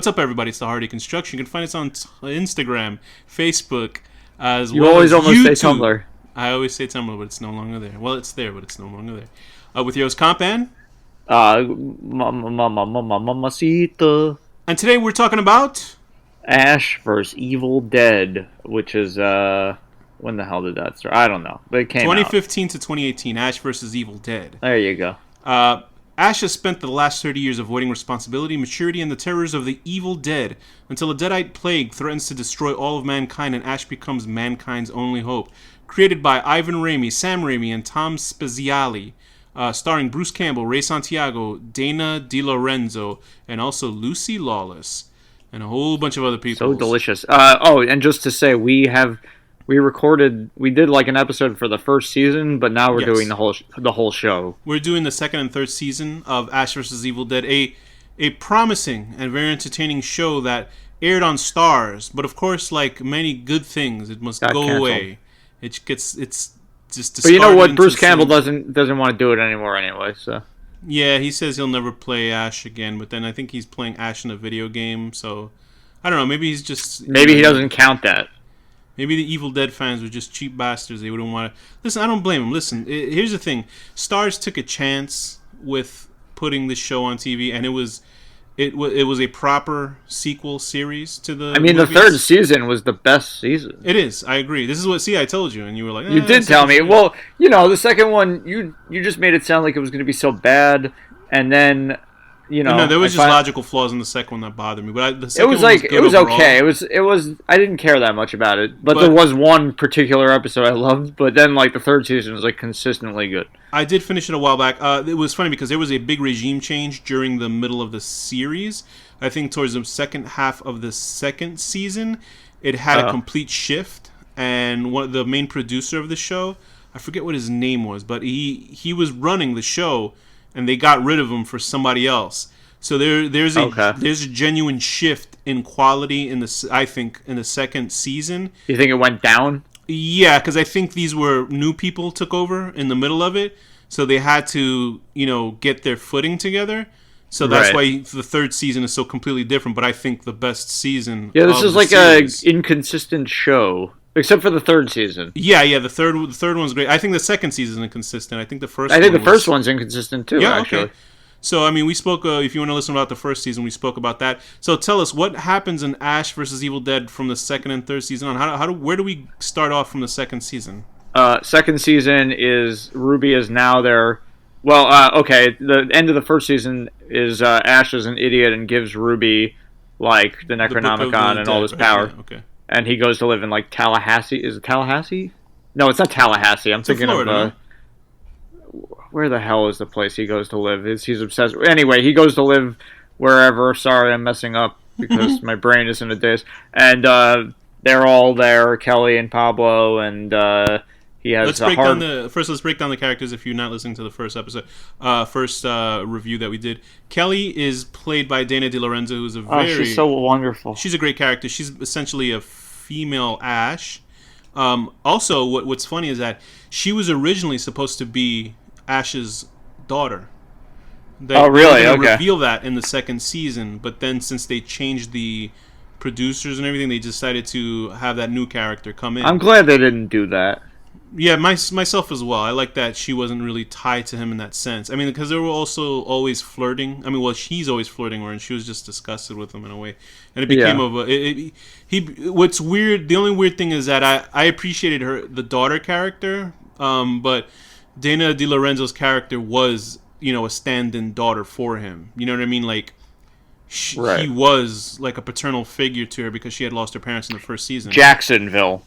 What's up, everybody? It's the HorrorDeconstruction. You can find us on Instagram, Facebook, as You well always as almost YouTube. say Tumblr. I always say Tumblr, but it's no longer there. Well, it's there, but it's no longer there. With your host, Compan. Mamacita. And today we're talking about... Ash vs. Evil Dead, which is, when the hell did that start? I don't know. But it came 2015 to 2018, Ash vs. Evil Dead. There you go. Ash has spent the last 30 years avoiding responsibility, maturity, and the terrors of the evil dead until a deadite plague threatens to destroy all of mankind and Ash becomes mankind's only hope. Created by Ivan Raimi, Sam Raimi, and Tom Spezialy. Starring Bruce Campbell, Ray Santiago, Dana DiLorenzo, and also Lucy Lawless. And a whole bunch of other people. So delicious. And just to say, we did like an episode for the first season, but now we're doing the whole show. We're doing the second and third season of Ash vs. Evil Dead, a promising and very entertaining show that aired on Stars, but of course, like many good things, it must go away. It's just discarded. But you know what? Bruce Campbell doesn't want to do it anymore anyway, so. Yeah, he says he'll never play Ash again, but then I think he's playing Ash in a video game, so I don't know, maybe he's just... Maybe he doesn't count that. Maybe the Evil Dead fans were just cheap bastards. They wouldn't want to... Listen, I don't blame them. Listen, here's the thing. Stars took a chance with putting this show on TV, and it was a proper sequel series to the movies. The third season was the best season. It is. I agree. This is what... See, I told you, and you were like... You did tell me. Well, the second one, you just made it sound like it was going to be so bad, and then... No, there was just logical flaws in the second one that bothered me. But the second it was one like was good it was overall. okay. It was. I didn't care that much about it, but there was one particular episode I loved. But then, like the third season was like consistently good. I did finish it a while back. It was funny because there was a big regime change during the middle of the series. I think towards the second half of the second season, it had a complete shift. And the main producer of the show, I forget what his name was, but he was running the show. And they got rid of him for somebody else. So there's a genuine shift in quality in the second season. You think it went down? Yeah, because I think these were new people took over in the middle of it, so they had to get their footing together. So that's why the third season is so completely different. But I think the best season. Yeah, this is like an inconsistent show. Except for the third season. Yeah, the third one's great. I think the second season is inconsistent. I think the first one's inconsistent too, actually. Okay. So, we spoke, if you want to listen about the first season, we spoke about that. So tell us, what happens in Ash vs. Evil Dead from the second and third season on? Where do we start off from the second season? Second season is Ruby is now there. Well, okay, the end of the first season is Ash is an idiot and gives Ruby, like, the Necronomicon and all this power. Yeah, okay. And he goes to live in, like, Tallahassee. Is it Tallahassee? No, it's not Tallahassee. I'm thinking Florida, of... where the hell is the place he goes to live? He's obsessed... Anyway, he goes to live wherever. Sorry, I'm messing up because my brain is in a daze. And they're all there, Kelly and Pablo, and he has let's break down the characters if you're not listening to the first episode. First review that we did. Kelly is played by Dana DiLorenzo, who's she's so wonderful. She's a great character. She's essentially a female Ash. Also, what's funny is that she was originally supposed to be Ash's daughter. Really? They Okay. reveal that in the second season, but then since they changed the producers and everything, they decided to have that new character come in. I'm glad they didn't do that. Yeah, myself as well. I like that she wasn't really tied to him in that sense. Because they were also always flirting. She's always flirting with her, and she was just disgusted with him in a way. And it became what's weird, the only weird thing is that I appreciated the daughter character, but Dana DiLorenzo's character was, a stand-in daughter for him. You know what I mean? Like, he was like a paternal figure to her because she had lost her parents in the first season. Jacksonville.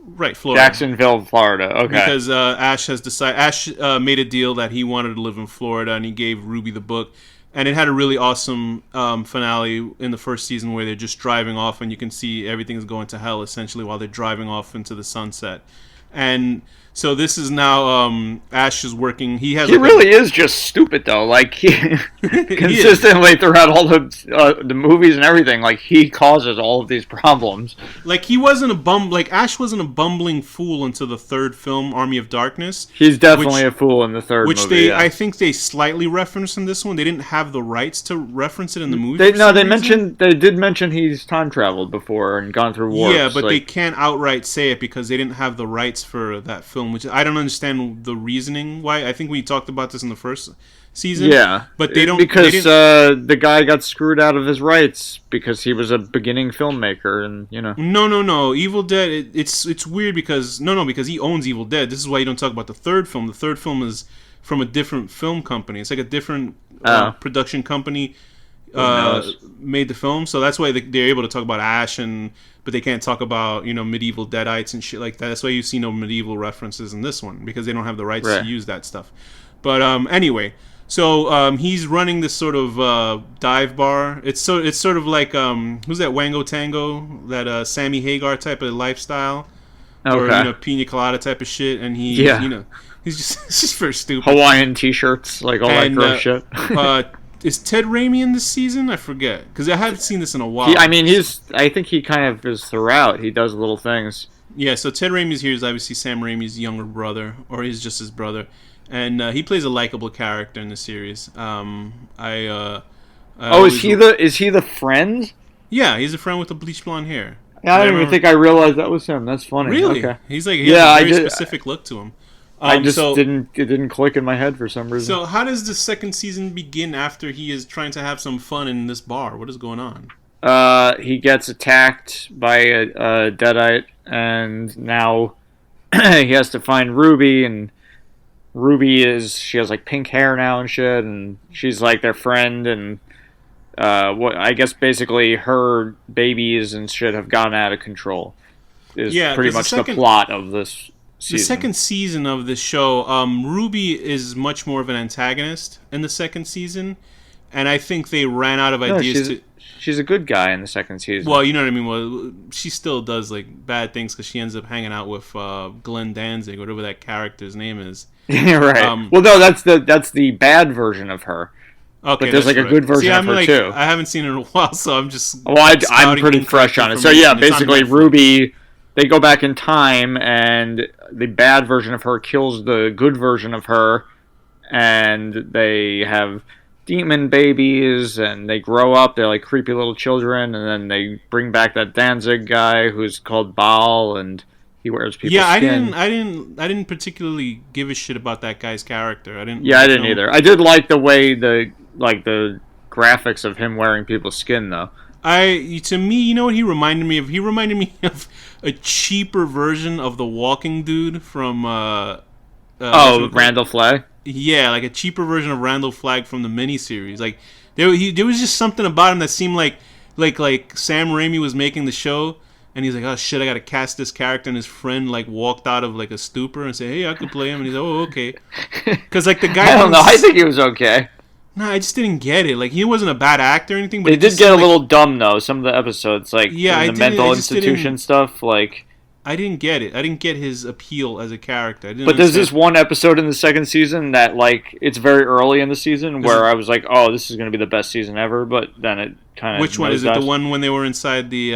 Right, Florida. Jacksonville, Florida. Okay. Because Ash made a deal that he wanted to live in Florida, and he gave Ruby the book. And it had a really awesome finale in the first season where they're just driving off, and you can see everything is going to hell, essentially, while they're driving off into the sunset. And So this is now Ash is working. He really is just stupid though. Like he consistently throughout all the movies and everything, like he causes all of these problems. Like he wasn't Ash wasn't a bumbling fool until the third film, Army of Darkness. He's definitely a fool in the third movie. I think they slightly referenced in this one. They didn't have the rights to reference it in the movie. They did mention he's time traveled before and gone through warps. Yeah, but they can't outright say it because they didn't have the rights for that film, which I don't understand the reasoning why. I think we talked about this in the first season. Yeah, but they don't because the guy got screwed out of his rights because he was a beginning filmmaker, and you know. No. Evil Dead. It's weird because because he owns Evil Dead. This is why you don't talk about the third film. The third film is from a different film company. It's like a different production company made the film, so that's why they're able to talk about Ash but they can't talk about medieval deadites and shit like that. That's why you see no medieval references in this one because they don't have the rights to use that stuff. But anyway, so he's running this sort of dive bar. It's sort of like who's that Wango Tango, that Sammy Hagar type of lifestyle, or pina colada type of shit, and he's just very stupid. Hawaiian t-shirts, like all that gross shit. Is Ted Raimi in this season? I forget because I haven't seen this in a while. I think he kind of is throughout. He does little things. Yeah, so Ted Raimi's here is obviously Sam Raimi's younger brother, or he's just his brother, and he plays a likable character in the series. Is he the friend? Yeah, he's a friend with the bleach blonde hair. Yeah, I didn't even think I realized that was him. That's funny. Really? Okay. He's like he has a very specific look to him. It didn't click in my head for some reason. So how does the second season begin after he is trying to have some fun in this bar? What is going on? He gets attacked by a deadite, and now he has to find Ruby, and she has like pink hair now and shit, and she's like their friend, and I guess basically her babies and shit have gotten out of control. Is pretty much the plot of this season. The second season of this show, Ruby is much more of an antagonist in the second season, and I think they ran out of ideas She's a good guy in the second season. Well, you know what I mean. Well, she still does like bad things because she ends up hanging out with Glenn Danzig, whatever that character's name is. Right. Well, no, that's the bad version of her. Okay, but there's like a good version of her too. I haven't seen her in a while, so I'm just. Well, I'm pretty fresh on it. So yeah, basically Ruby. They go back in time, and the bad version of her kills the good version of her, and they have demon babies, and they grow up. They're like creepy little children, and then they bring back that Danzig guy who's called Baal, and he wears people's skin. I didn't particularly give a shit about that guy's character. I didn't either. I did like the way the graphics of him wearing people's skin, though. To me, you know what he reminded me of? He reminded me of a cheaper version of the Walking Dude from Randall Flagg? Yeah, like a cheaper version of Randall Flagg from the miniseries. Like there was just something about him that seemed like Sam Raimi was making the show, and he's like, oh shit, I gotta cast this character, and his friend like walked out of like a stupor and said, hey, I could play him, and he's like, oh okay, because like the guy. I don't know. I think he was okay. No, I just didn't get it. Like he wasn't a bad actor or anything, but it did get a little dumb though. Some of the episodes, like the mental institution stuff, like I didn't get it. I didn't get his appeal as a character. But there's this one episode in the second season that like it's very early in the season where I was like, oh, this is going to be the best season ever. But then it kind of which one is it? The one when they were inside the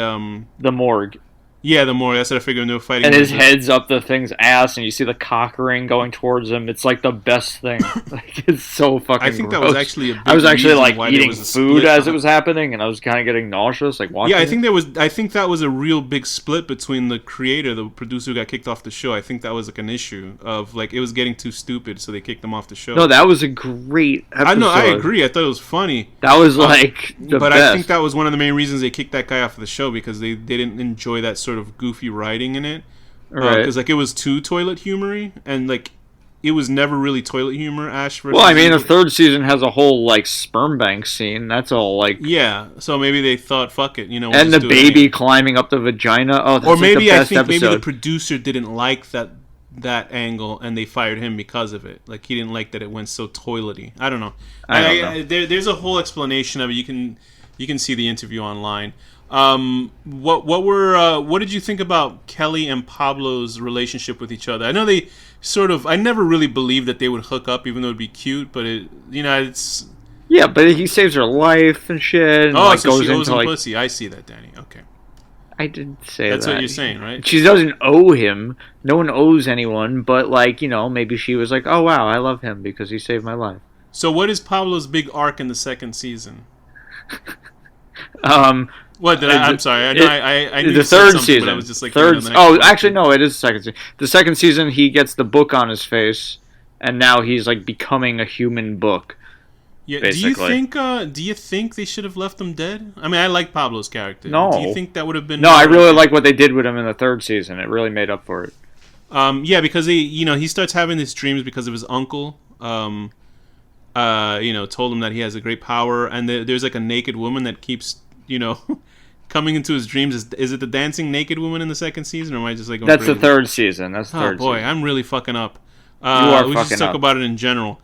morgue. Yeah, the morgue. That's what I figured they were fighting. And his head's up the thing's ass, and you see the cock ring going towards him. It's like the best thing. Like it's so fucking. I think gross. that was actually a big I was actually like eating food as it was happening, and I was kind of getting nauseous. Like watching. Yeah, I think that was a real big split between the creator, the producer who got kicked off the show. I think that was like an issue of like it was getting too stupid, so they kicked him off the show. No, that was a great episode. I know, I agree. I thought it was funny. That was like the but best. I think that was one of the main reasons they kicked that guy off of the show because they didn't enjoy that sort of goofy writing in it, because like it was too toilet humory, and like it was never really toilet humor. Ash versus. Well, I mean, the third season has a whole like sperm bank scene. That's all like. Yeah, so maybe they thought, fuck it, we'll and the baby climbing up the vagina. Oh, that's or maybe like the best I think episode. maybe the producer didn't like that angle, and they fired him because of it. Like he didn't like that it went so toilety. I don't know. I don't know. There's a whole explanation of it. You can see the interview online. What did you think about Kelly and Pablo's relationship with each other? I know they I never really believed that they would hook up, even though it'd be cute. But it's. Yeah, but he saves her life and shit. And, so goes she owes him pussy. I see that, Danny. Okay. I didn't say That's that. What you're saying, right? She doesn't owe him. No one owes anyone. But maybe she was like, "Oh wow, I love him because he saved my life." So what is Pablo's big arc in the second season? What did I'm sorry. I knew the third season. But I was just like actually no, it is the second season. The second season, he gets the book on his face, and now he's like becoming a human book. Yeah. Basically. Do you think they should have left him dead? I mean, I like Pablo's character. No. Do you think that would have been? No, I really like what they did with him in the third season. It really made up for it. Yeah, because he starts having these dreams because of his uncle. Told him that he has a great power, and there's like a naked woman that keeps, coming into his dreams. Is it the dancing naked woman in the second season, or am I just like going That's crazy? The third season. That's the third boy, season. I'm really fucking up. You are we fucking should talk up. about it in general.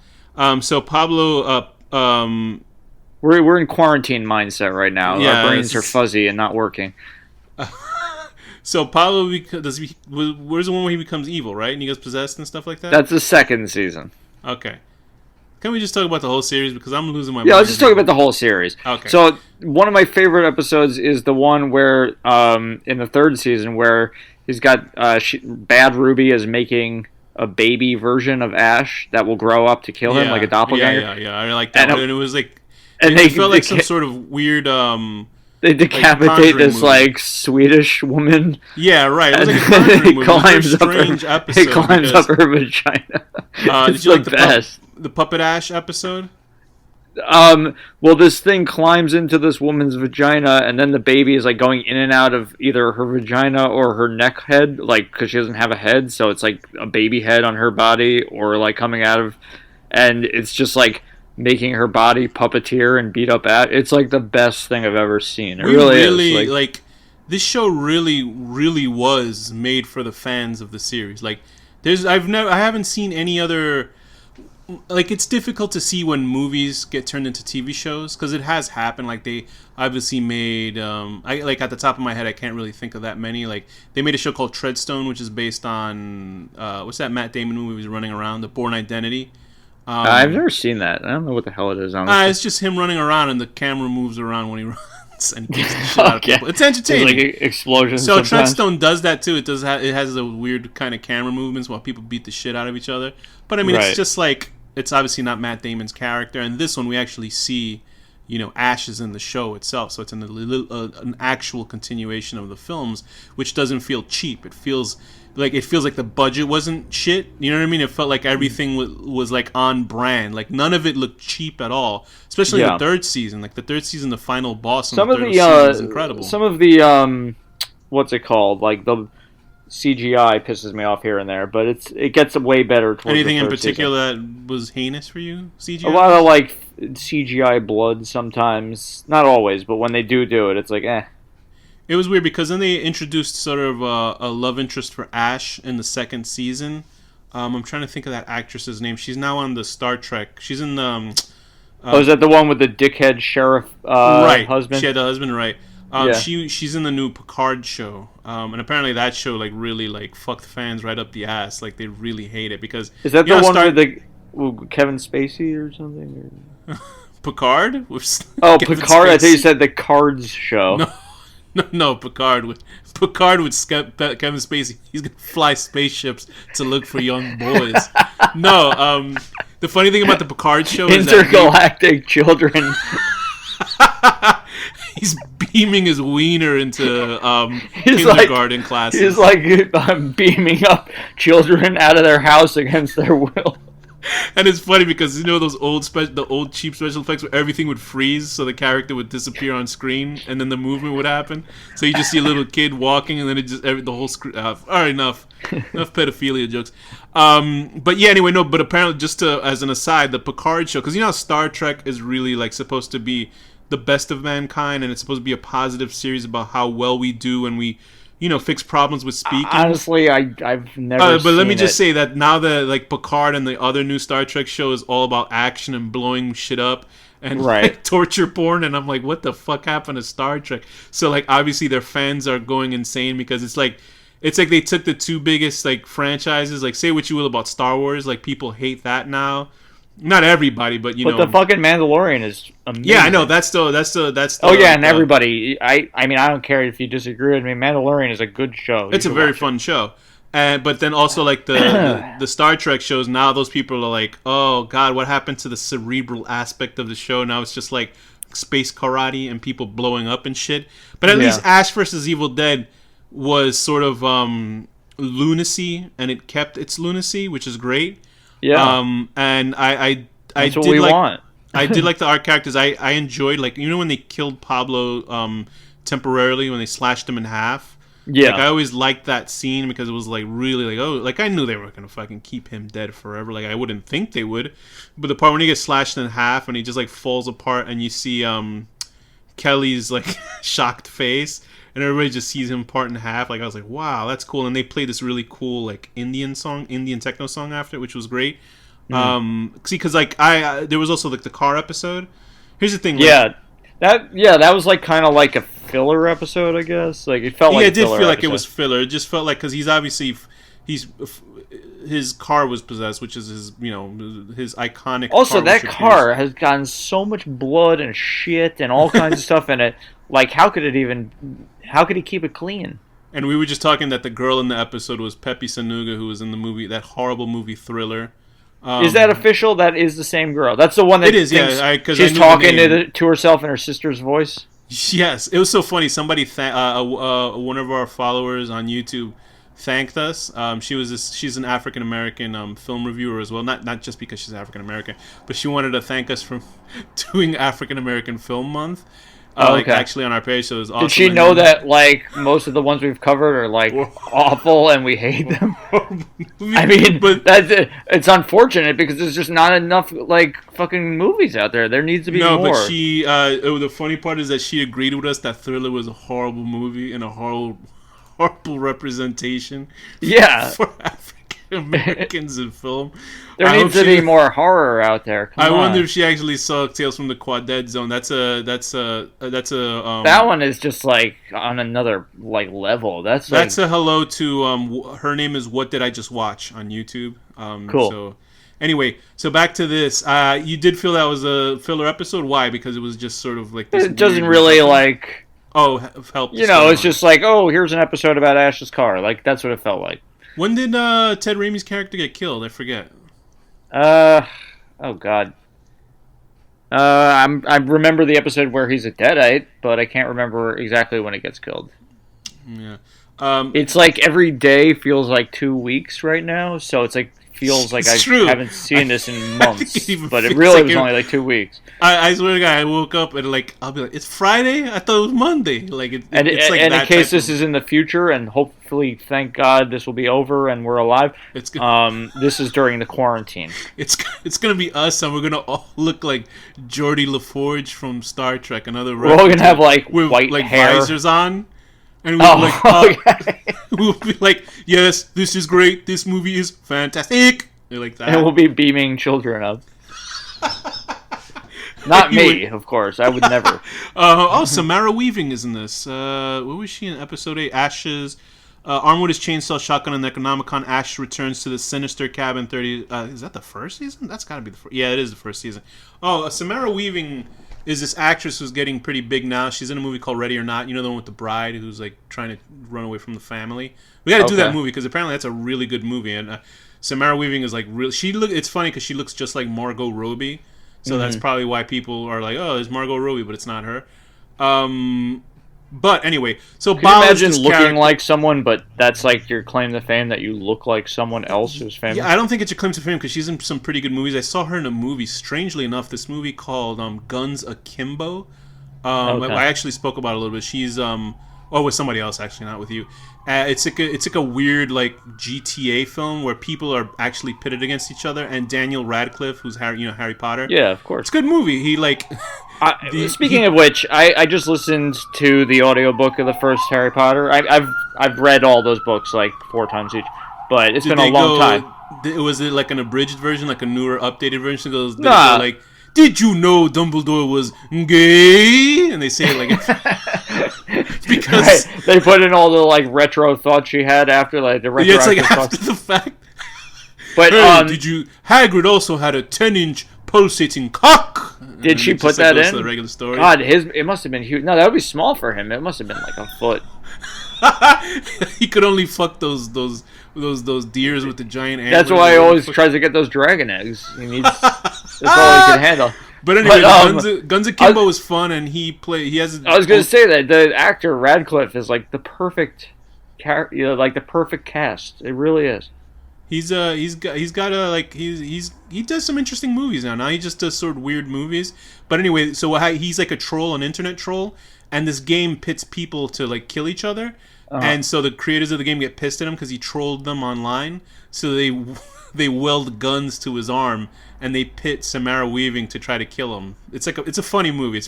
So Pablo, we're in quarantine mindset right now. Yeah, our brains are fuzzy and not working. So Pablo, where's the one where he becomes evil, right? And he gets possessed and stuff like that? That's the second season. Okay. Can we just talk about the whole series? Because I'm losing my mind. Yeah, let's just talk about the whole series. Okay. So one of my favorite episodes is the one where, in the third season, where he's got Bad Ruby is making a baby version of Ash that will grow up to kill him, like a doppelganger. Yeah. I like that. And it was like... And they felt like some sort of weird... they decapitate this movie. Like Swedish woman. Yeah, right. It was like a Conjuring movie. He climbs up her vagina. It's the best. The Puppet Ash episode? Well, this thing climbs into this woman's vagina, and then the baby is like going in and out of either her vagina or her neck head, like because she doesn't have a head, so it's like a baby head on her body, or like coming out of, and it's just like making her body puppeteer and beat up at. It's like the best thing I've ever seen. It really is. Like this show really was made for the fans of the series. Like I haven't seen any other. Like, it's difficult to see when movies get turned into TV shows, because it has happened. Like, they obviously made at the top of my head, I can't really think of that many. Like, they made a show called Treadstone, which is based on what's that Matt Damon movie was running around, The Bourne Identity. I've never seen that. I don't know what the hell it is. Honestly. It's just him running around, and the camera moves around when he runs, and he kicks the shit out of people. It's entertaining. It's like explosions. So sometimes. Treadstone does that too. It has the weird kind of camera movements while people beat the shit out of each other. But I mean, It's just like, it's obviously not Matt Damon's character, and this one we actually see, Ash is in the show itself, so it's an actual continuation of the films, which doesn't feel cheap. It feels like the budget wasn't shit. You know what I mean? It felt like everything was like on brand. Like none of it looked cheap at all. Especially the third season. Like the third season, the final boss in the third season is incredible. Some of the what's it called? Like the CGI pisses me off here and there, but it gets way better towards anything the third in particular season. That was heinous for you? CGI? A lot of like CGI blood sometimes, not always, but when they do it, it's like It was weird because then they introduced sort of a love interest for Ash in the second season. I'm trying to think of that actress's name. She's now on the Star Trek. She's in the. Is that the one with the dickhead sheriff husband? She had a husband, right? Yeah. She's in the new Picard show, and apparently that show like really like fucked fans right up the ass. Like they really hate it because is that the one with Kevin Spacey or something? Or? Picard? Oh, Picard! I thought you said the Cards show. No, Picard with Kevin Spacey. He's gonna fly spaceships to look for young boys. No, the funny thing about the Picard show is intergalactic children. He's beaming his wiener into kindergarten classes. He's like beaming up children out of their house against their will. And it's funny because those the old cheap special effects where everything would freeze, so the character would disappear on screen, and then the movement would happen. So you just see a little kid walking, and then the whole screen. All right, enough pedophilia jokes. But yeah, anyway, no. But apparently, just as an aside, the Picard show, because how Star Trek is really like supposed to be the best of mankind, and it's supposed to be a positive series about how well we do and we fix problems with speaking. Honestly, I've never. But let me just say that now the Picard and the other new Star Trek show is all about action and blowing shit up, and Right. like, torture porn, and I'm like, what the fuck happened to Star Trek? So like obviously their fans are going insane because it's like they took the two biggest like franchises. Like, say what you will about Star Wars, like people hate that now. Not everybody, but But the fucking Mandalorian is amazing. Yeah, I know. That's the Oh yeah, and everybody. I mean, I don't care if you disagree with me. Mandalorian is a good show. It's a very fun show. But then also like the Star Trek shows, now those people are like, oh god, what happened to the cerebral aspect of the show? Now it's just like space karate and people blowing up and shit. But at least Ash vs. Evil Dead was sort of lunacy, and it kept its lunacy, which is great. Yeah. And I That's did what we like want. I did like the art characters. I enjoyed, like, you know, when they killed Pablo temporarily, when they slashed him in half. Yeah. Like, I always liked that scene because it was like really like, oh, like I knew they were gonna fucking keep him dead forever. Like, I wouldn't think they would, but the part when he gets slashed in half and he just like falls apart, and you see Kelly's like shocked face, and everybody just sees him part in half. Like, I was like, wow, that's cool. And they played this really cool like Indian techno song after it, which was great. See, because like there was also like the car episode. Here's the thing. Like, that was like kind of like a filler episode, I guess. Like, it felt like it did feel episode. like it was filler. It just felt like, because his car was possessed, which is his, you know, his iconic. Also, that car has gotten so much blood and shit and all kinds of stuff in it. Like, how could he keep it clean? And we were just talking that the girl in the episode was Pepe Sanuga, who was in the movie, that horrible movie Thriller. Is that official? That is the same girl. That's the one that it is. Yeah, because she's talking to herself in her sister's voice. Yes, it was so funny. Somebody, one of our followers on YouTube, thanked us. She's an African American film reviewer as well. Not just because she's African American, but she wanted to thank us for doing African American Film Month. Like, actually on our page, so it was awesome. Did she know that like most of the ones we've covered are like awful and we hate them? I mean, but it's unfortunate because there's just not enough like fucking movies out there. There needs to be more. No, but she. The funny part is that she agreed with us that Thriller was a horrible movie and a horrible representation. Yeah. For African Americans in film. There needs to be more horror out there. I wonder if she actually saw Tales from the Quadette Zone. That's a that one is just like on another like level. That's a hello to her name is What Did I Just Watch on YouTube. Cool. So anyway, so back to this. You did feel that was a filler episode. Why? Because it was just sort of like this. It doesn't really like. Oh, help. You know, it's just like, oh, here's an episode about Ash's car. Like, that's what it felt like. When did Ted Raimi's character get killed? I forget. Oh god. I remember the episode where he's a Deadite, but I can't remember exactly when he gets killed. Yeah. It's like every day feels like 2 weeks right now, so it's like feels like I haven't seen this in months, but it really was only like 2 weeks. I swear to God, I woke up and like I'll be like, it's Friday. I thought it was Monday. Like it's like and that. In case this is in the future, and hopefully, thank God, this will be over and we're alive. This is during the quarantine. It's gonna be us, and we're gonna all look like Geordie LaForge from Star Trek. We're all gonna have like with white like hair. visors on. And we'll be like, yes, this is great. This movie is fantastic. Like that. And we'll be beaming children up. Not me, of course. I would never. Samara Weaving is in this. What was she in episode 8? Ash's armed with his chainsaw, shotgun, and Necronomicon. Ash returns to the sinister cabin. 30. Is that the first season? That's got to be the first. Yeah, it is the first season. Samara Weaving is this actress who's getting pretty big now. She's in a movie called Ready or Not. You know, the one with the bride who's like trying to run away from the family. We got to do that movie because apparently that's a really good movie. And Samara Weaving is like real. It's funny because she looks just like Margot Robbie. So that's probably why people are like, oh, there's Margot Robbie, but it's not her. But anyway, so Can you imagine looking like someone, but that's like your claim to fame that you look like someone else who's famous? Yeah, I don't think it's a claim to fame because she's in some pretty good movies. I saw her in a movie, strangely enough, this movie called Guns Akimbo. I actually spoke about it a little bit. She's with somebody else actually, not with you. It's like a weird like GTA film where people are actually pitted against each other, and Daniel Radcliffe, who's Harry Potter. Yeah, of course. It's a good movie. He like. Speaking of which, I just listened to the audiobook of the first Harry Potter. I've read all those books like 4 times each, but it's been a long time. Was it like an abridged version, like a newer, updated version? Did you know Dumbledore was gay? And they say it like it's because they put in all the like retro thoughts she had after like the retro. Yeah, it's like after the fact. But did you? Hagrid also had a 10-inch pulsating cock. Did she put that in? The regular story. God, it must have been huge. No, that would be small for him. It must have been like a foot. He could only fuck those deers with the giant antlers. That's why he always tries to get those dragon eggs. He needs. That's all he can handle. But anyway, Guns Akimbo was fun, and he has. I was going to say that the actor Radcliffe is like the perfect, like the perfect cast. It really is. He does some interesting movies now. Now he just does sort of weird movies. But anyway, so he's like a troll, an internet troll, and this game pits people to like kill each other. And so the creators of the game get pissed at him because he trolled them online. So they weld guns to his arm and they pit Samara Weaving to try to kill him. It's a funny movie.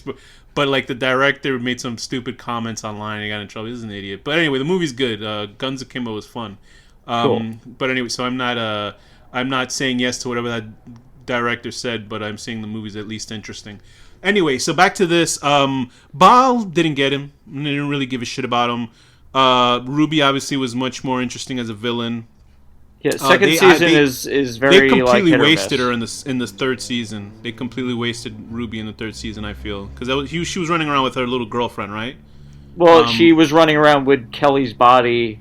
But like the director made some stupid comments online and he got in trouble. He's an idiot. But anyway, the movie's good. Guns Akimbo was fun. Cool. But anyway, so I'm not saying yes to whatever that director said, but I'm saying the movie's at least interesting. Anyway, so back to this. Baal didn't get him. They didn't really give a shit about him. Ruby obviously was much more interesting as a villain. Yeah, second season is very. They completely like, wasted her in the third season. They completely wasted Ruby in the third season. I feel because she was running around with her little girlfriend, right? Well, she was running around with Kelly's body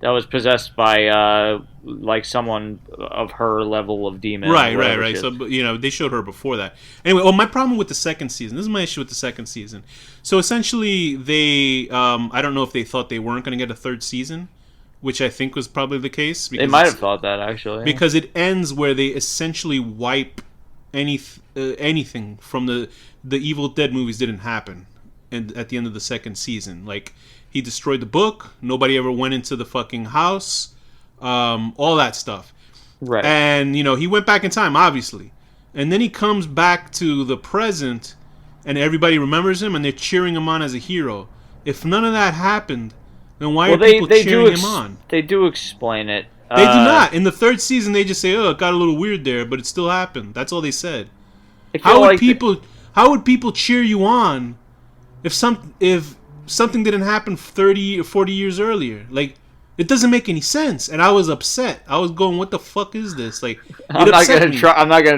that was possessed by like someone of her level of demon. Right. So they showed her before that. Anyway, my problem with the second season. This is my issue with the second season. So essentially, they I don't know if they thought they weren't going to get a third season, which I think was probably the case. They might have thought that actually because it ends where they essentially wipe anything from the Evil Dead movies didn't happen, and at the end of the second season, like. He destroyed the book. Nobody ever went into the fucking house. All that stuff. Right. And, he went back in time, obviously. And then he comes back to the present, and everybody remembers him, and they're cheering him on as a hero. If none of that happened, then why are people cheering him on? They do explain it. They do not. In the third season, they just say, it got a little weird there, but it still happened. That's all they said. How would people cheer you on if something didn't happen 30 or 40 years earlier? Like, it doesn't make any sense. And I was upset. I was going, what the fuck is this? Like, I'm not gonna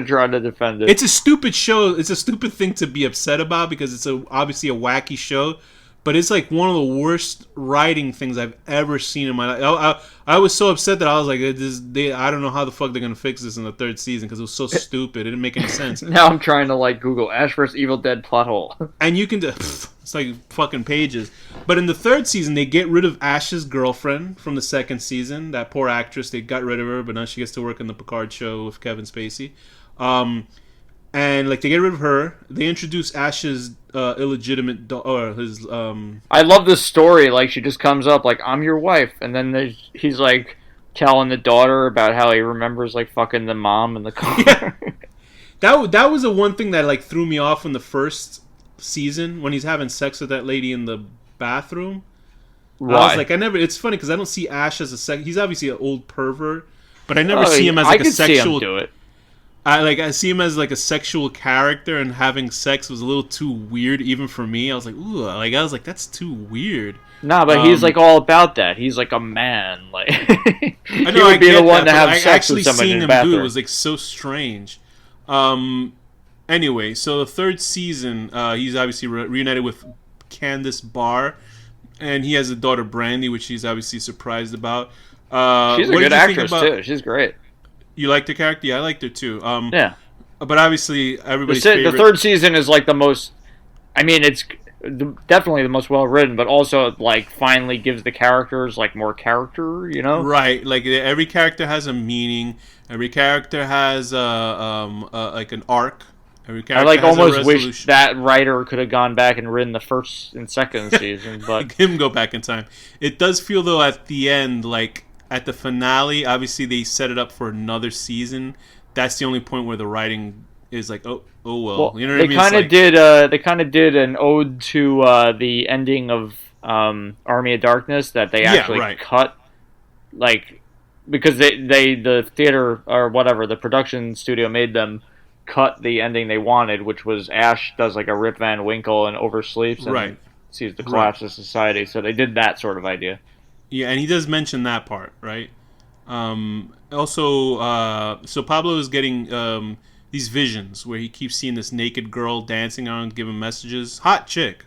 try to defend it. It's a stupid show. It's a stupid thing to be upset about because it's obviously a wacky show. But it's like one of the worst writing things I've ever seen in my life. I was so upset that I was like, I don't know how the fuck they're going to fix this in the third season because it was so stupid. It didn't make any sense. Now I'm trying to like Google Ash vs. Evil Dead plot hole. And you can it's like fucking pages. But in the third season, they get rid of Ash's girlfriend from the second season. That poor actress, they got rid of her, but now she gets to work in the Picard show with Kevin Spacey. And like they get rid of her, they introduce Ash's illegitimate his. I love this story. Like she just comes up like I'm your wife, and then he's like telling the daughter about how he remembers like fucking the mom in the car. Yeah. That was the one thing that like threw me off in the first season when he's having sex with that lady in the bathroom. Why? I was like, it's funny because I don't see Ash as he's obviously an old pervert, but I never see him as like a sexual. See him do it. I see him as like a sexual character, and having sex was a little too weird even for me. I was like, ooh, that's too weird. Nah, but he's like all about that. He's like a man. Like I know, he would be the one to have sex with someone in the bathroom. Do it was like so strange. Anyway, so the third season, he's obviously reunited with Candace Barr, and he has a daughter Brandy, which he's obviously surprised about. She's a good actress too. She's great. You liked her character? Yeah, I liked her too. Yeah. But obviously, everybody's favorite. The third season is like the most. I mean, it's definitely the most well written, but also like finally gives the characters like more character. Right. Like every character has a meaning. Every character has like an arc. Every character I like has almost wish that writer could have gone back and written the first and second season, but like him go back in time. It does feel though at the end like. At the finale, obviously they set it up for another season. That's the only point where the writing is like, oh well. You know what I mean? They kind of did an ode to the ending of Army of Darkness that they actually cut, like because the theater or whatever the production studio made them cut the ending they wanted, which was Ash does like a Rip Van Winkle and oversleeps and Right. sees the collapse of society. So they did that sort of idea. Yeah, and he does mention that part, right? Also, so Pablo is getting these visions where he keeps seeing this naked girl dancing around, giving messages. Hot chick.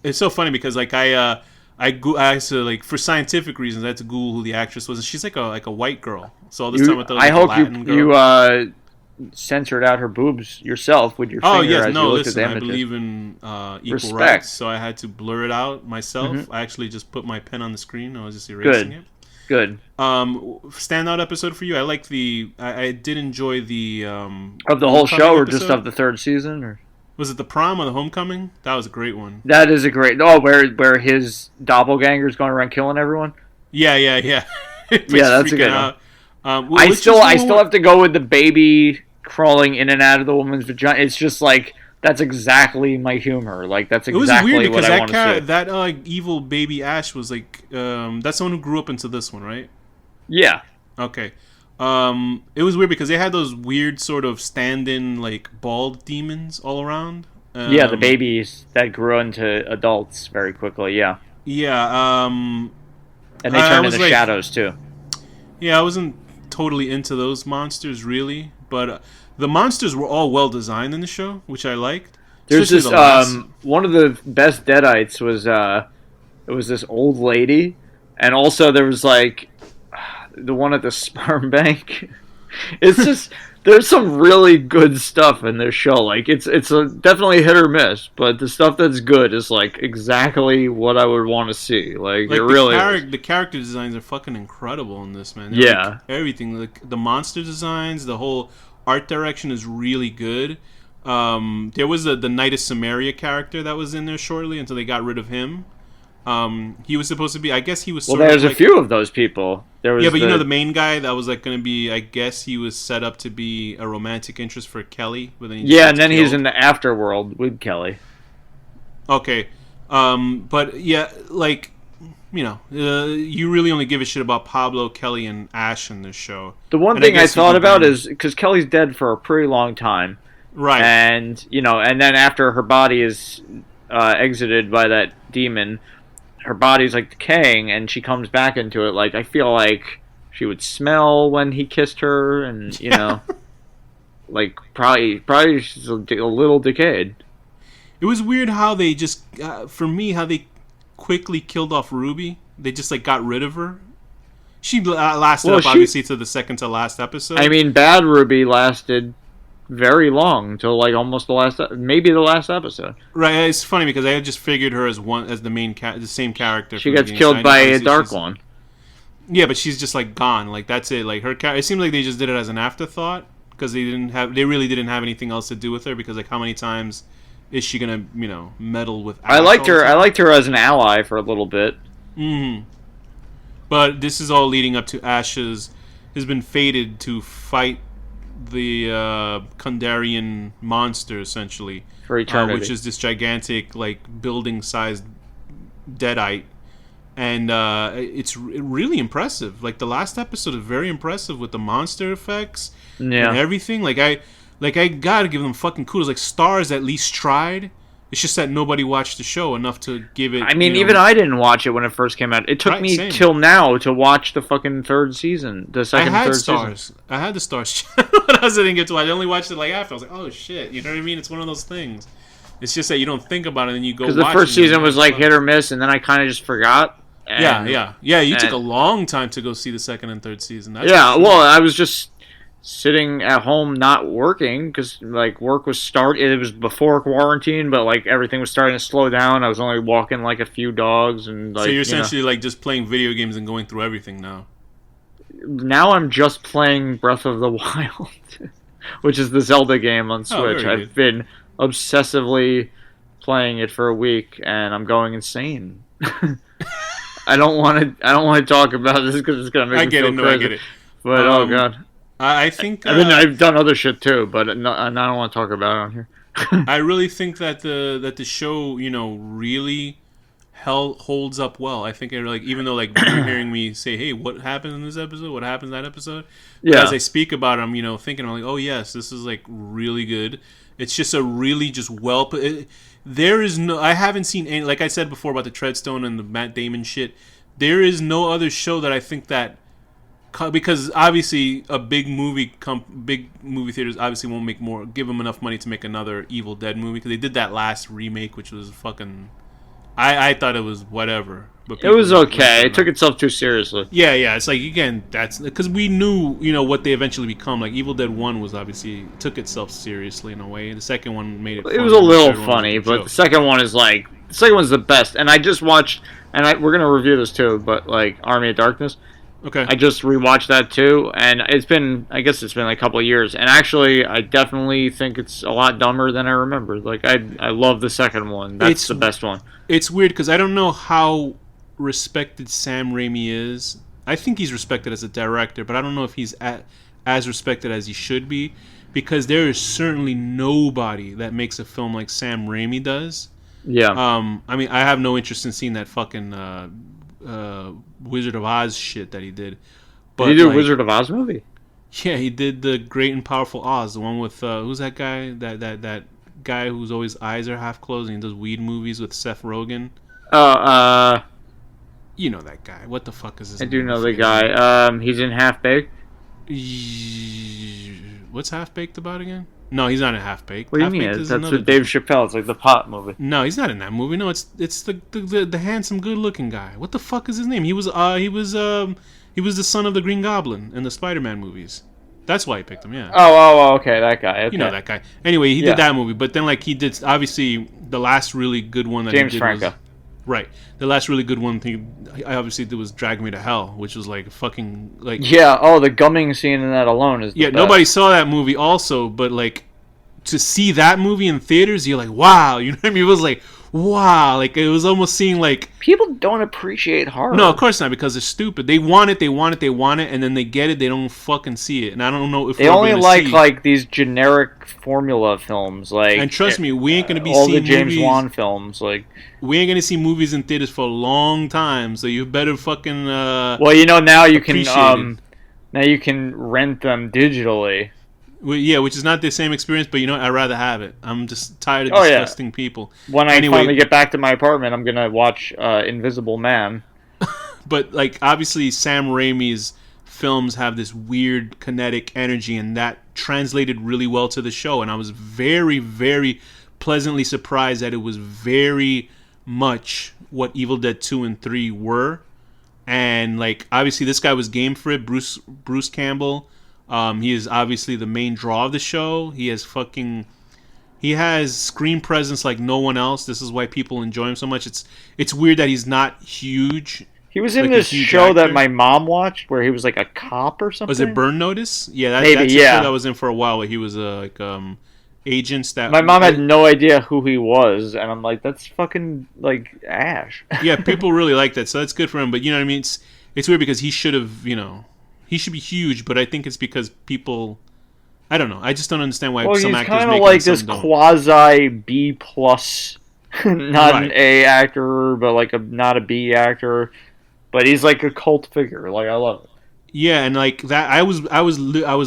It's so funny because like I had to, like, for scientific reasons, I had to Google who the actress was. And she's like a white girl. So all this time I thought it was I like hope a Latin girl. you censored out her boobs yourself with your finger. Oh yes, as no. you looked Listen, at the I images. believe in equal Respect. rights, so I had to blur it out myself. Mm-hmm. I actually just put my pen on the screen. I was just erasing it. Good. Standout episode for you? I like I did enjoy the Of the whole show, or just episode. of the third season, or Was it the prom or the homecoming? That was a great one. that is a great. Oh, where his doppelganger's going around killing everyone. Yeah. Yeah, that's a good one. I I still have to go with the baby crawling in and out of the woman's vagina. It's just like that's exactly my humor. Like that's It was exactly weird because what I want to see. that evil baby Ash was like that's someone who grew up into this one, right? Yeah. Okay. It was weird because they had those weird sort of stand-in like bald demons all around. Yeah, the babies that grew into adults very quickly. Yeah. Yeah. And they I turned was into like- shadows too. Yeah, I wasn't totally into those monsters really, but the monsters were all well designed in the show, which I liked. There's Especially this the last- one of the best Deadites was it was this old lady, and also there was like the one at the sperm bank. It's just there's some really good stuff in this show. Like it's definitely hit or miss, but the stuff that's good is like exactly what I would want to see. Like it really is. the character designs are fucking incredible in this, man. They're, Yeah. like, everything, like the monster designs, the whole art direction is really good. There was the Knight of Samaria character that was in there shortly until they got rid of him. He was supposed to be, I guess he was Well, sort there's of a few of those people. There was yeah, but you know the main guy that was like going to be, I guess he was set up to be a romantic interest for Kelly, but then he just yeah, gets and then he's killed. in the afterworld with Kelly. Okay. But yeah, like, you know, you really only give a shit about Pablo, Kelly, and Ash in this show. The one And I thing I guess you thought could about blame- is because Kelly's dead for a pretty long time, Right. and and then after her body is exited by that demon, her body's like decaying, and she comes back into it. Like I feel like she would smell when he kissed her, and like probably she's a little decayed. It was weird how they just, for me, how they quickly killed off Ruby. They just like got rid of her. She lasted Well, up she- obviously to the second to last episode. I mean, Bad Ruby lasted very long till like almost maybe the last episode. right? It's funny because I just figured her as the main the same character. She from the gets beginning. killed So I by know a obviously dark she's- one. Yeah, but she's just like gone. Like that's it. Like her, it seems like they just did it as an afterthought because they really didn't have anything else to do with her. Because like, how many times is she gonna, meddle with? I Ash liked all the her. I time? liked her as an ally for a little bit. Mm-hmm. But this is all leading up to Ash's has been fated to fight the Kundarian monster essentially, For eternity. which is this gigantic like building-sized deadite. And it's really impressive. Like the last episode is very impressive with the monster effects and Yeah. everything. Like I gotta give them fucking kudos. Like Stars at least tried. It's just that nobody watched the show enough to give it. I mean, even I didn't watch it when it first came out. It took Right, me same. till now to watch the fucking third season. The I second and had third Stars. season. I had the Stars channel, but I didn't get to watch. I only watched it like after. I was like, oh shit, you know what I mean? It's one of those things. It's just that you don't think about it and you go. Because the watch first it and season you're was like hit or miss, and then I kind of just forgot. And, yeah. You took and- a long time to go see the second and third season. That's Yeah, for sure. well, I was just sitting at home not working because like work was it was before quarantine, but like everything was starting to slow down. I was only walking like a few dogs, and like So you're essentially like just playing video games and going through everything now. now I'm just playing Breath of the Wild, which is the Zelda game on Switch. very I've been obsessively playing it for a week, and I'm going insane. I don't want to talk about this because it's gonna make I me get feel it. No, crazy. I get it. But oh god. I think I mean, I've done other shit too, but I don't want to talk about it on here. I really think that the show, really holds up well. I think it, like, even though like you're hearing me say, "Hey, what happened in this episode? What happened in that episode?" But as I speak about it, I'm thinking, I'm like, "Oh yes, this is like really good." It's just a really just well put. There is no. I haven't seen any. Like I said before about the Treadstone and the Matt Damon shit. There is no other show that I think that, because obviously a big movie theaters obviously won't give them enough money to make another Evil Dead movie, because they did that last remake, which was fucking. I thought it was whatever, but it was okay. It took itself too seriously. Yeah. It's like, again, that's because we knew what they eventually become. Like Evil Dead 1 was obviously took itself seriously in a way. The second one made it. It was a little funny, but the second one is like the second one's the best. And I just watched, and we're gonna review this too, but like Army of Darkness. Okay. I just rewatched that too, and I guess it's been like a couple of years, and actually I definitely think it's a lot dumber than I remember. Like I love the second one. That's the best one. It's weird because I don't know how respected Sam Raimi is. I think he's respected as a director, but I don't know if he's as respected as he should be, because there is certainly nobody that makes a film like Sam Raimi does. Yeah. I mean, I have no interest in seeing that fucking Wizard of Oz shit that he did. But did he do a Wizard of Oz movie? Yeah, he did the Great and Powerful Oz, the one with who's that guy? That guy whose always eyes are half closed and he does weed movies with Seth Rogen. You know that guy. What the fuck is his name? I do know the guy. He's in Half Baked. What's Half Baked about again? No, he's not in Half Baked. What do you mean? That's with Dave Chappelle. It's like the pot movie. No, he's not in that movie. No, it's the handsome, good-looking guy. What the fuck is his name? He was the son of the Green Goblin in the Spider-Man movies. That's why he picked him. Yeah. Oh, okay, that guy. Okay. You know that guy. Anyway, he did that movie, but then like he did obviously the last really good one that James he did Franco. was, right. The last really good one I obviously did was Drag Me to Hell, which was like fucking like. Yeah. Oh, the gumming scene in that alone is. Nobody saw that movie also, but like to see that movie in theaters, you're like, wow. You know what I mean? It was like, wow. Like it was almost seeing like. People don't appreciate horror. No, of course not, because they're stupid. They want it, and then they get it, they don't fucking see it. And I don't know if they only like these generic formula films, like. And trust me, we ain't gonna be all seeing the James Wan films, like. We ain't gonna see movies in theaters for a long time, so you better fucking. Well, now you can rent them digitally. Well, yeah, which is not the same experience, but I'd rather have it. I'm just tired of disgusting people. When I finally get back to my apartment, I'm gonna watch Invisible Man. But like, obviously, Sam Raimi's films have this weird kinetic energy, and that translated really well to the show. And I was very, very pleasantly surprised that it was very much what Evil Dead 2 and 3 were. And like, obviously, this guy was game for it. Bruce Campbell. He is obviously the main draw of the show. He has screen presence like no one else. This is why people enjoy him so much. It's weird that he's not huge. He was in this show that my mom watched where he was like a cop or something. Was it Burn Notice? Yeah, that's a show that was in for a while where he was agents that. My mom had no idea who he was, and I'm like, that's fucking like Ash. Yeah, people really like that, so that's good for him. But you know what I mean? It's weird because he should have, he should be huge, but I think it's because people. I don't know. I just don't understand why some actors make him. Well, he's kind of like this quasi B plus, not an A actor, but like not a B actor. But he's like a cult figure. Like, I love it. Yeah, and like that, I was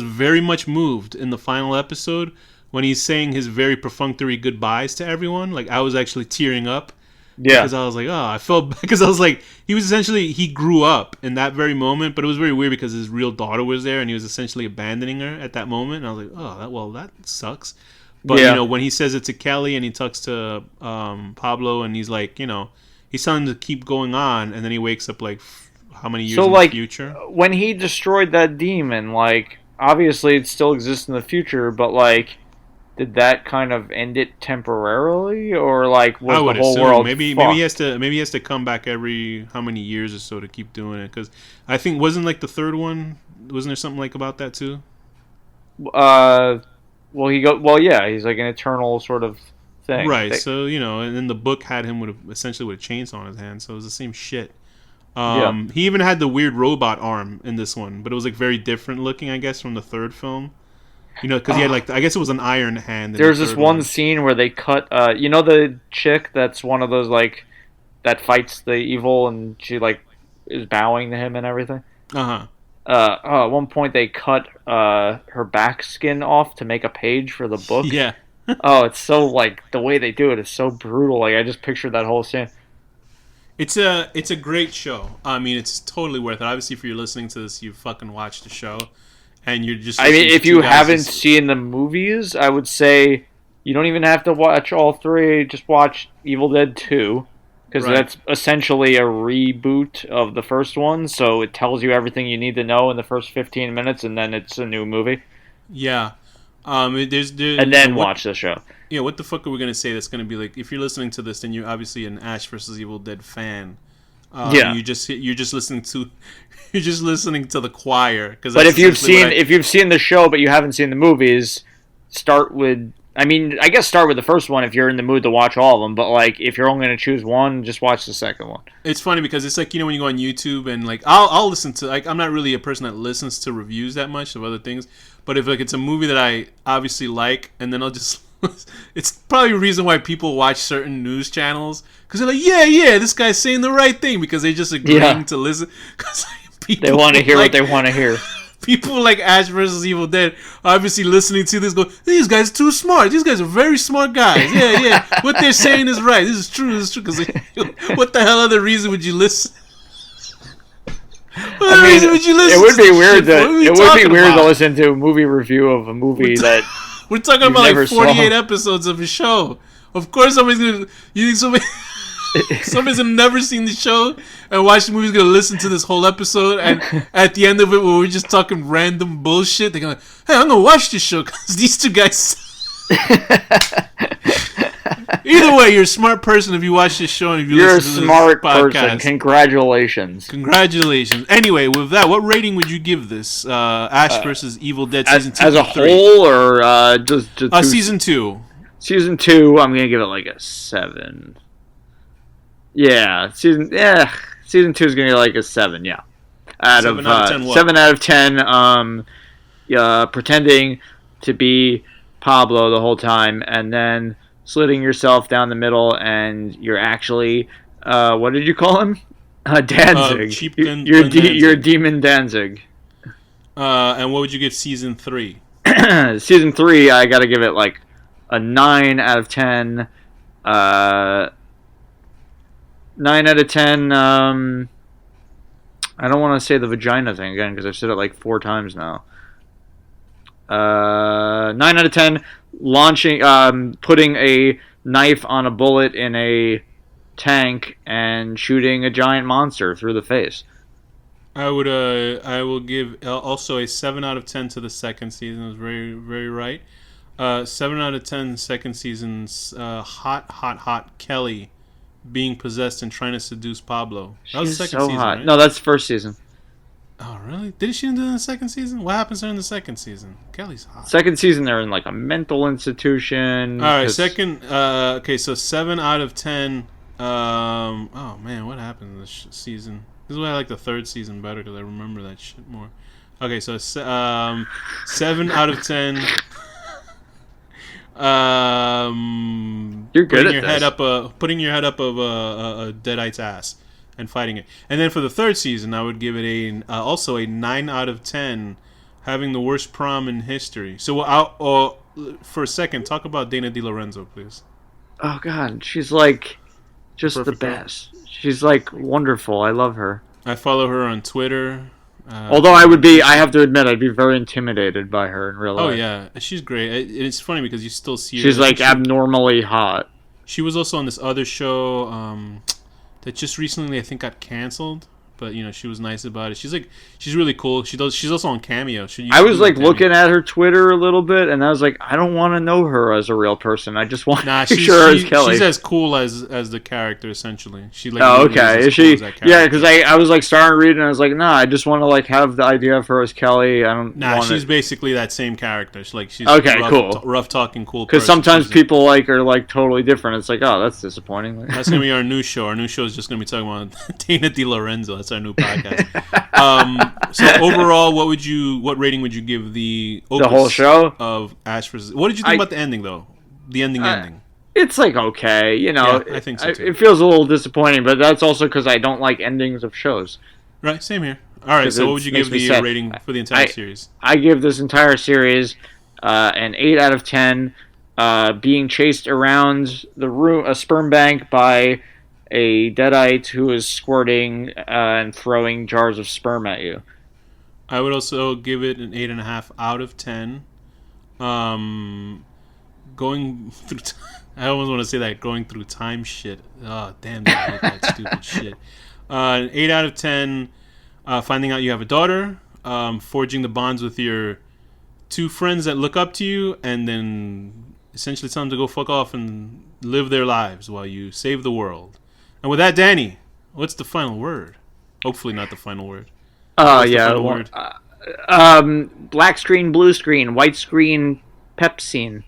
very much moved in the final episode when he's saying his very perfunctory goodbyes to everyone. Like, I was actually tearing up. Yeah. Because I was like, I felt, because I was like, he grew up in that very moment, but it was very weird because his real daughter was there and he was essentially abandoning her at that moment. And I was like, that sucks. But, when he says it to Kelly and he talks to Pablo and he's like, he's telling him to keep going on, and then he wakes up like how many years in the future? When he destroyed that demon, like, obviously it still exists in the future, but like, did that kind of end it temporarily, or like was the whole world? Maybe he has to come back every how many years or so to keep doing it, because I think wasn't like the third one, wasn't there something like about that too? He's like an eternal sort of thing. Right, so, and then the book had him essentially with a chainsaw in his hand, so it was the same shit. He even had the weird robot arm in this one, but it was like very different looking, I guess, from the third film. Because he had like, I guess it was an iron hand. There's this one scene where they cut, the chick that's one of those like that fights the evil, and she like is bowing to him and everything. At one point they cut her back skin off to make a page for the book. Yeah. Oh, it's so like the way they do it is so brutal. Like I just pictured that whole scene. It's a great show. I mean, it's totally worth it. Obviously, if you're listening to this, you fucking watched the show, and you're just. I mean, if you haven't seen the movies, I would say you don't even have to watch all three. Just watch Evil Dead 2, because that's essentially a reboot of the first one. So it tells you everything you need to know in the first 15 minutes, and then it's a new movie. Yeah. And then watch the show. Yeah, what the fuck are we gonna say? That's gonna be like, if you're listening to this, then you're obviously an Ash vs. Evil Dead fan. You're just listening to the choir. But if you've seen the show but you haven't seen the movies, start with the first one if you're in the mood to watch all of them. But like, if you're only gonna choose one, just watch the second one. It's funny because it's like, when you go on YouTube and like I'll listen to, like, I'm not really a person that listens to reviews that much of other things. But if like it's a movie that I obviously like, and then I'll just it's probably a reason why people watch certain news channels, because they're like, yeah, this guy's saying the right thing, because they just agreeing to listen. Because they want to hear what they want to hear. People like Ash vs. Evil Dead obviously listening to this go, these guys are too smart. These guys are very smart guys. Yeah. What they're saying is right. This is true. Because what the hell other reason would you listen? It would be weird to listen to a movie review of a movie that we're talking about like 48 episodes of a show. Of course, you think somebody's never seen the show and watch the movie's gonna listen to this whole episode, and at the end of it, where we're just talking random bullshit, they're gonna, hey, I'm gonna watch this show because these two guys. Either way, you're a smart person if you watch this show and if you listen to this podcast. You're a smart person. Congratulations. Anyway, with that, what rating would you give this Ash vs. Evil Dead Season 2? As a whole, or just Season 2? Season 2, I'm going to give it like a 7. Yeah, Season 2 is going to be like a 7, yeah. 7 out of 10 what? 7 out of 10, pretending to be Pablo the whole time, and then slitting yourself down the middle, and you're actually, what did you call him? Danzig. You're Demon Danzig. And what would you give Season 3? Season 3, I gotta give it like a 9 out of 10. 9 out of 10, I don't want to say the vagina thing again, because I've said it like 4 times now. 9 out of 10, putting a knife on a bullet in a tank and shooting a giant monster through the face. I will give also a 7 out of 10 to the second season. It was very, very right. 7 out of 10 second season's hot Kelly being possessed and trying to seduce Pablo. That was the second season, hot. Right? No, that's first season. Oh, really? Did she do it in the second season? What happens during the second season? Kelly's hot. Second season, they're in like a mental institution. All right, second. Okay, so 7 out of 10. Oh man, what happened in this season? This is why I like the third season better, because I remember that shit more. Okay, so 7 out of 10. You're good at this. Putting your head up of a deadite's ass and fighting it. And then for the third season, I would give it also a 9 out of 10, having the worst prom in history. So for a second, talk about Dana DiLorenzo, please. Oh God, she's like just perfect, the best. Girl. She's like wonderful. I love her. I follow her on Twitter. Although I have to admit, I'd be very intimidated by her in real life. Oh yeah, she's great. It's funny because you still see her. She's like abnormally hot. She was also on this other show that just recently I think got canceled, but she was nice about it. She's really cool. She's also on Cameo. I was like looking at her Twitter a little bit, and I was like, I don't want to know her as a real person. I just want to picture her as Kelly. She's as cool as the character essentially. She like. Oh, okay. Is she? Yeah, because I was like starting reading, and I was like, nah, I just want to like have the idea of her as Kelly. I don't. Nah, she's basically that same character. She's okay, cool, rough talking, cool. Because sometimes people like are like totally different. It's like, oh, that's disappointing. That's gonna be our new show. Our new show is just gonna be talking about Dana DiLorenzo. That's our new podcast. So overall, what rating would you give the whole show of Ash vs. What did you think about the ending though? The ending. It's like okay, you know. Yeah, I think so too. It feels a little disappointing, but that's also because I don't like endings of shows. Right, same here. All right, so what would you give the rating for the entire series? I give this entire series an 8 out of 10. Being chased around a sperm bank by a deadite who is squirting and throwing jars of sperm at you. I would also give it an 8.5 out of 10. Going through, I almost want to say that going through time shit. Oh damn, I hate that stupid shit. An 8 out of 10. Finding out you have a daughter. Forging the bonds with your two friends that look up to you, and then essentially tell them to go fuck off and live their lives while you save the world. And with that, Danny, what's the final word? Hopefully not the final word. Word? Black screen, blue screen, white screen, pep scene.